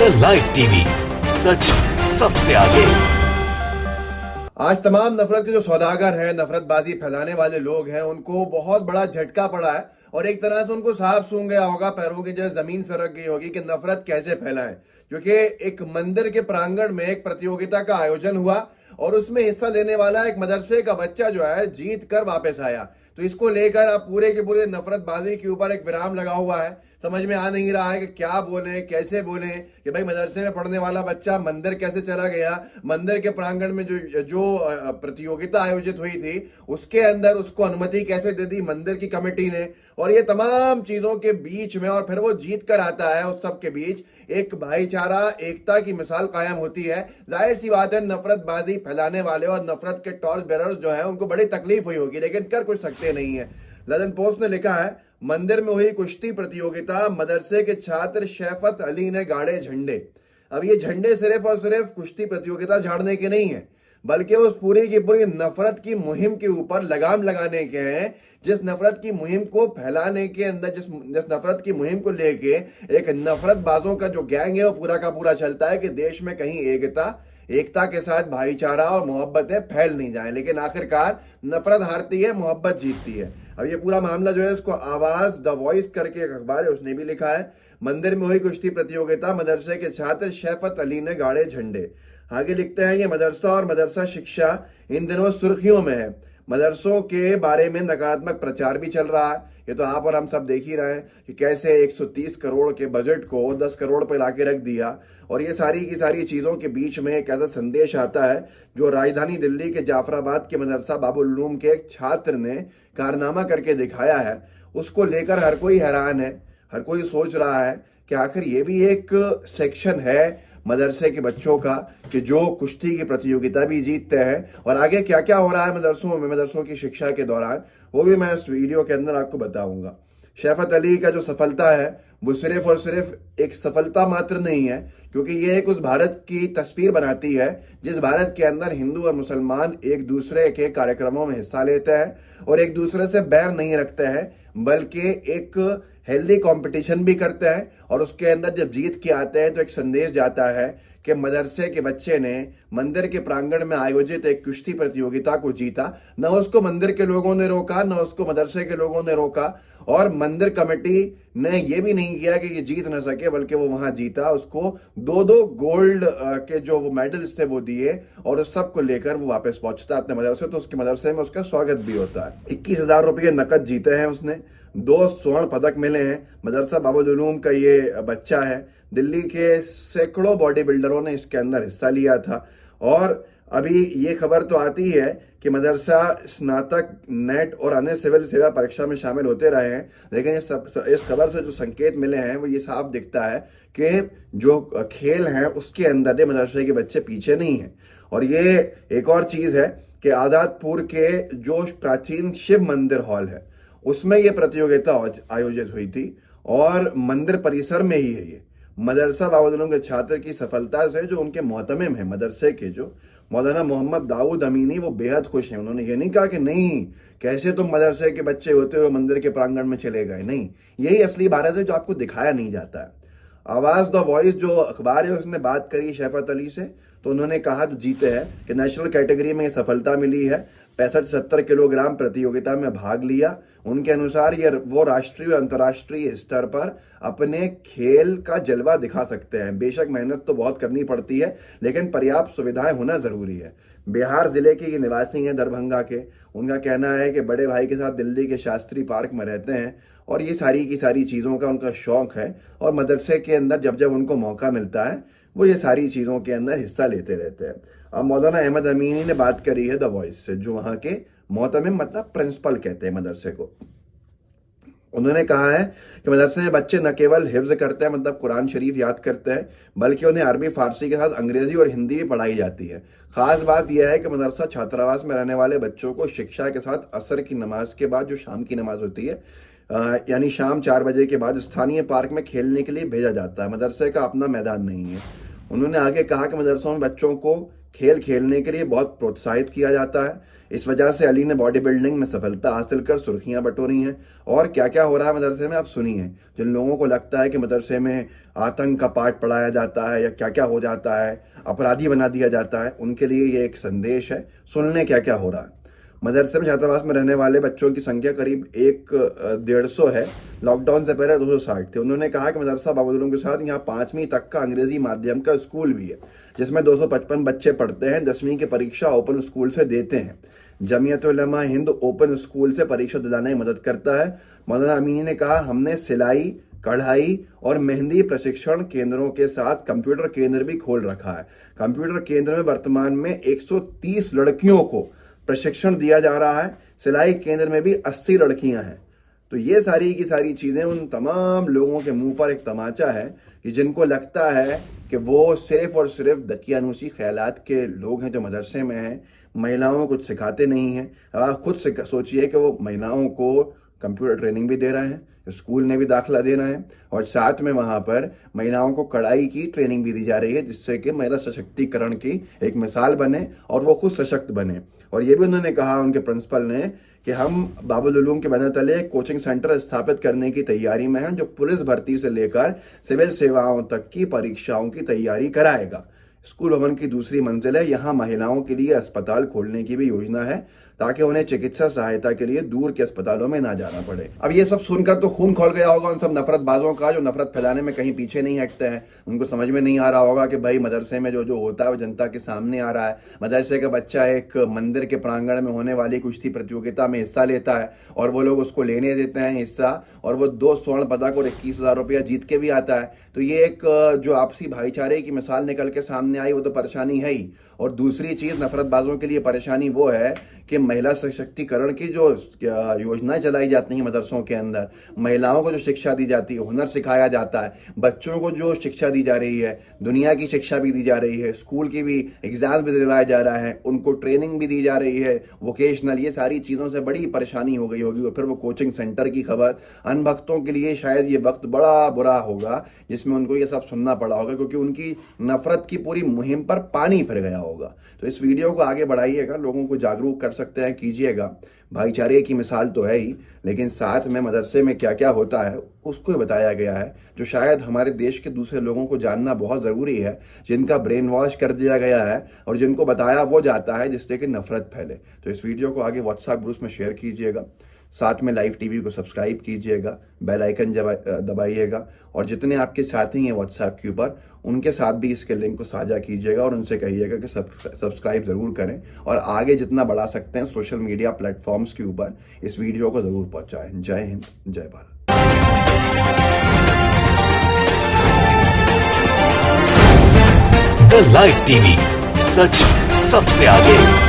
The live TV, सच सबसे आगे। आज तमाम नफरत के जो सौदागर हैं, नफरतबाजी फैलाने वाले लोग हैं, उनको बहुत बड़ा झटका पड़ा है और एक तरह से उनको साफ सूंघ गया होगा, पैरों की जैसे जमीन सरक गई होगी कि नफरत कैसे फैलाएं। क्योंकि एक मंदिर के प्रांगण में एक प्रतियोगिता का आयोजन हुआ और उसमें हिस्सा लेने वाला एक मदरसे का बच्चा जो है जीत कर वापस आया। तो इसको लेकर अब पूरे के पूरे नफरतबाजी के ऊपर एक विराम लगा हुआ है। समझ में आ नहीं रहा है कि क्या बोले, कैसे बोले कि भाई मदरसे में पढ़ने वाला बच्चा मंदिर कैसे चला गया, मंदिर के प्रांगण में जो प्रतियोगिता आयोजित हुई थी उसके अंदर उसको अनुमति कैसे दे दी मंदिर की कमेटी ने। और ये तमाम चीजों के बीच में और फिर वो जीत कर आता है, उस सब के बीच एक भाईचारा, एकता की मिसाल कायम होती है। जाहिर सी बात है नफरतबाजी फैलाने वाले और नफरत के टॉर्च बेरर्स जो है उनको बड़ी तकलीफ हुई होगी, लेकिन कर कुछ सकते नहीं है। लंदन पोस्ट ने लिखा है, मंदिर में हुई कुश्ती प्रतियोगिता, मदरसे के छात्र शैफत अली ने गाड़े झंडे। अब ये झंडे सिर्फ और सिर्फ कुश्ती प्रतियोगिता झाड़ने के नहीं है, बल्कि उस पूरी की पूरी नफरत की मुहिम के ऊपर लगाम लगाने के हैं। जिस नफरत की मुहिम को फैलाने के अंदर, जिस नफरत की मुहिम को लेके एक नफरतबाजों का जो गैंग है वो पूरा का पूरा चलता है कि देश में कहीं एकता के साथ भाईचारा और मोहब्बतें फैल नहीं जाएं। लेकिन आखिरकार नफरत हारती है, मोहब्बत जीतती है। अब ये पूरा मामला जो है इसको आवाज द वॉइस करके एक अखबार है उसने भी लिखा है, मंदिर में हुई कुश्ती प्रतियोगिता, मदरसे के छात्र शैफत अली ने गाड़े झंडे। आगे लिखते हैं, ये मदरसा और मदरसा शिक्षा इन दिनों सुर्खियों में है। मदरसों के बारे में नकारात्मक प्रचार भी चल रहा है। ये तो आप और हम सब देख ही रहे हैं कि कैसे 130 करोड़ के बजट को 10 करोड़ पर लाके रख दिया। और ये सारी की सारी चीजों के बीच में एक ऐसा संदेश आता है जो राजधानी दिल्ली के जाफराबाद के मदरसा बाबुल उलूम के एक छात्र ने कारनामा करके दिखाया है। उसको लेकर हर कोई हैरान है, हर कोई सोच रहा है कि आखिर ये भी एक सेक्शन है मदरसे के बच्चों का कि जो कुश्ती की प्रतियोगिता भी जीतते हैं। और आगे क्या क्या हो रहा है मदरसों में, मदरसों की शिक्षा के दौरान, वो भी मैं इस वीडियो के अंदर आपको बताऊंगा। शैफत अली का जो सफलता है वो सिर्फ और सिर्फ एक सफलता मात्र नहीं है, क्योंकि ये एक उस भारत की तस्वीर बनाती है जिस भारत के अंदर हिंदू और मुसलमान एक दूसरे के कार्यक्रमों में हिस्सा लेते हैं और एक दूसरे से बैर नहीं रखते हैं, बल्कि एक हेल्दी कंपटीशन भी करते हैं। और उसके अंदर जब जीत के आते हैं तो एक संदेश जाता है कि मदरसे के बच्चे ने मंदिर के प्रांगण में आयोजित एक कुश्ती प्रतियोगिता को जीता। न उसको मंदिर के लोगों ने रोका, न उसको मदरसे के लोगों ने रोका, और मंदिर कमेटी ने यह भी नहीं किया कि ये जीत न सके, बल्कि वो वहां जीता। उसको दो गोल्ड के जो वो मेडल्स थे वो दिए और उस सब को लेकर वो वापस पहुंचता अपने मदरसे। तो उसके मदरसे में उसका स्वागत भी होता है। 21,000 रुपये नकद जीते हैं उसने, 2 स्वर्ण पदक मिले हैं। मदरसा बाबुल उलूम का ये बच्चा है। दिल्ली के सैकड़ों बॉडी बिल्डरों ने इसके अंदर हिस्सा लिया था। और अभी ये खबर तो आती है कि मदरसा स्नातक, नेट और अन्य सिविल सेवा परीक्षा में शामिल होते रहे हैं, लेकिन इस खबर से जो संकेत मिले हैं वो ये साफ दिखता है कि जो खेल है उसके अंदर मदरसे के बच्चे पीछे नहीं है। और ये एक और चीज है कि आजादपुर के जो प्राचीन शिव मंदिर हॉल है उसमें ये प्रतियोगिता आयोजित हुई थी और मंदिर परिसर में ही है। ये मदरसा बाबुल उलूम के छात्र की सफलता से जो उनके मोहतमिम है मदरसे के, जो मौलाना मोहम्मद दाऊद अमीनी, वो बेहद खुश हैं। उन्होंने ये नहीं कहा कि नहीं, कैसे तुम मदरसे के बच्चे होते हुए मंदिर के प्रांगण में चले गए। नहीं, यही असली भारत है जो आपको दिखाया नहीं जाता है। आवाज द वॉइस जो अखबार है उसने बात करी शैफत अली से, तो उन्होंने कहा जो जीते हैं कि नेशनल कैटेगरी में ये सफलता मिली है। 65-70 किलोग्राम प्रतियोगिता में भाग लिया। उनके अनुसार ये वो राष्ट्रीय और अंतर्राष्ट्रीय स्तर पर अपने खेल का जलवा दिखा सकते हैं। बेशक मेहनत तो बहुत करनी पड़ती है, लेकिन पर्याप्त सुविधाएं होना जरूरी है। बिहार जिले के ये निवासी हैं, दरभंगा के। उनका कहना है कि बड़े भाई के साथ दिल्ली के शास्त्री पार्क में रहते हैं और ये सारी की सारी चीजों का उनका शौक है। और मदरसे के अंदर जब जब उनको मौका मिलता है वो ये सारी चीजों के अंदर हिस्सा लेते रहते हैं। अब मौलाना अहमद अमीनी ने बात करी है द वॉइस से, जो वहां के मोहतमिम मतलब प्रिंसिपल कहते हैं मदरसे को। उन्होंने कहा है कि मदरसे में बच्चे न केवल हिफ्ज करते हैं, मतलब कुरान शरीफ याद करते हैं, बल्कि उन्हें अरबी, फारसी के साथ अंग्रेजी और हिंदी भी पढ़ाई जाती है। खास बात यह है कि मदरसा छात्रावास में रहने वाले बच्चों को शिक्षा के साथ असर की नमाज के बाद जो शाम की नमाज होती है, यानी शाम 4 बजे के बाद स्थानीय पार्क में खेलने के लिए भेजा जाता है। मदरसे का अपना मैदान नहीं है। उन्होंने आगे कहा कि मदरसों में बच्चों को खेल खेलने के लिए बहुत प्रोत्साहित किया जाता है। इस वजह से अली ने बॉडी बिल्डिंग में सफलता हासिल कर सुर्खियां बटोरी हैं। और क्या क्या हो रहा है मदरसे में आप सुनिए। जिन लोगों को लगता है कि मदरसे में आतंक का पाठ पढ़ाया जाता है या क्या क्या हो जाता है, अपराधी बना दिया जाता है, उनके लिए ये एक संदेश है। सुन लें क्या क्या हो रहा है। मदरसे में छात्रावास में रहने वाले बच्चों की संख्या करीब 150 है। लॉकडाउन से पहले 260 थे। उन्होंने कहा कि मदरसा बाबुल उलूम के साथ यहाँ 5वीं तक का अंग्रेजी माध्यम का स्कूल भी है, जिसमें 255 बच्चे पढ़ते हैं। 10वीं की परीक्षा ओपन स्कूल से देते हैं। जमीयत उलमा हिंद ओपन स्कूल से परीक्षा दिलाने में मदद करता है। मौलाना अमीनी ने कहा, हमने सिलाई, कढ़ाई और मेहंदी प्रशिक्षण केंद्रों के साथ कंप्यूटर केंद्र भी खोल रखा है। कंप्यूटर केंद्र में वर्तमान में 130 लड़कियों को प्रशिक्षण दिया जा रहा है। सिलाई केंद्र में भी 80 लड़कियां हैं। तो ये सारी की सारी चीजें उन तमाम लोगों के मुंह पर एक तमाचा है कि जिनको लगता है कि वो सिर्फ और सिर्फ दकियानूसी ख्यालात के लोग हैं जो मदरसे में हैं, महिलाओं को कुछ सिखाते नहीं हैं। अब आप खुद से सोचिए कि वो महिलाओं को कंप्यूटर ट्रेनिंग भी दे रहे हैं, स्कूल में भी दाखिला देना है और साथ में वहां पर महिलाओं को कढ़ाई की ट्रेनिंग भी दी जा रही है, जिससे कि महिला सशक्तिकरण की एक मिसाल बने और वो खुद सशक्त बने। और ये भी उन्होंने कहा, उनके प्रिंसिपल ने, कि हम बाबुल उलूम के बैनर तले एक कोचिंग सेंटर स्थापित करने की तैयारी में हैं, जो पुलिस भर्ती से लेकर सिविल सेवाओं तक की परीक्षाओं की तैयारी कराएगा। स्कूल भवन की दूसरी मंजिल है। यहाँ महिलाओं के लिए अस्पताल खोलने की भी योजना है, ताकि उन्हें चिकित्सा सहायता के लिए दूर के अस्पतालों में ना जाना पड़े। अब ये सब सुनकर तो खून खौल गया होगा उन सब नफरतबाजों का, जो नफरत फैलाने में कहीं पीछे नहीं हटते हैं। उनको समझ में नहीं आ रहा होगा कि भाई मदरसे में जो जो होता है वो जनता के सामने आ रहा है। मदरसे का बच्चा एक मंदिर के प्रांगण में होने वाली कुश्ती प्रतियोगिता में हिस्सा लेता है और वो लोग उसको लेने देते हैं हिस्सा, और वो 2 स्वर्ण पदक और 21,000 रुपया जीत के भी आता है। तो ये एक जो आपसी भाईचारे की मिसाल निकल के सामने आई, वो तो परेशानी है ही। और दूसरी चीज नफरतबाजों के लिए परेशानी वो है कि महिला सशक्तिकरण की जो योजनाएं चलाई जाती हैं मदरसों के अंदर, महिलाओं को जो शिक्षा दी जाती है, हुनर सिखाया जाता है, बच्चों को जो शिक्षा दी जा रही है, दुनिया की शिक्षा भी दी जा रही है, स्कूल की भी एग्जाम भी दिलवाया जा रहा है, उनको ट्रेनिंग भी दी जा रही है वोकेशनल, ये सारी चीज़ों से बड़ी परेशानी हो गई होगी। और फिर वो कोचिंग सेंटर की खबर, अनभक्तों के लिए शायद ये वक्त बड़ा बुरा होगा जिसमें उनको ये सब सुनना पड़ा होगा, क्योंकि उनकी नफरत की पूरी मुहिम पर पानी फिर गया होगा। तो इस वीडियो को आगे बढ़ाइएगा, लोगों को जागरूक कर सकते हैं, कीजिएगा। भाईचारे की मिसाल तो है ही, लेकिन साथ में मदरसे में क्या क्या होता है उसको बताया गया है, जो शायद हमारे देश के दूसरे लोगों को जानना बहुत ज़रूरी है, जिनका ब्रेन वॉश कर दिया गया है और जिनको बताया वो जाता है जिससे कि नफरत फैले। तो इस वीडियो को आगे व्हाट्सएप ग्रुप में शेयर कीजिएगा, साथ में लाइव टीवी को सब्सक्राइब कीजिएगा, बेल आइकन दबाइएगा, और जितने आपके साथी हैं व्हाट्सएप के ऊपर उनके साथ भी इसके लिंक को साझा कीजिएगा और उनसे कहिएगा कि सब्सक्राइब ज़रूर करें, और आगे जितना बढ़ा सकते हैं सोशल मीडिया प्लेटफॉर्म्स के ऊपर इस वीडियो को ज़रूर पहुंचाएं। जय हिंद, जय भारत। द लाइव टीवी, सच सबसे आगे।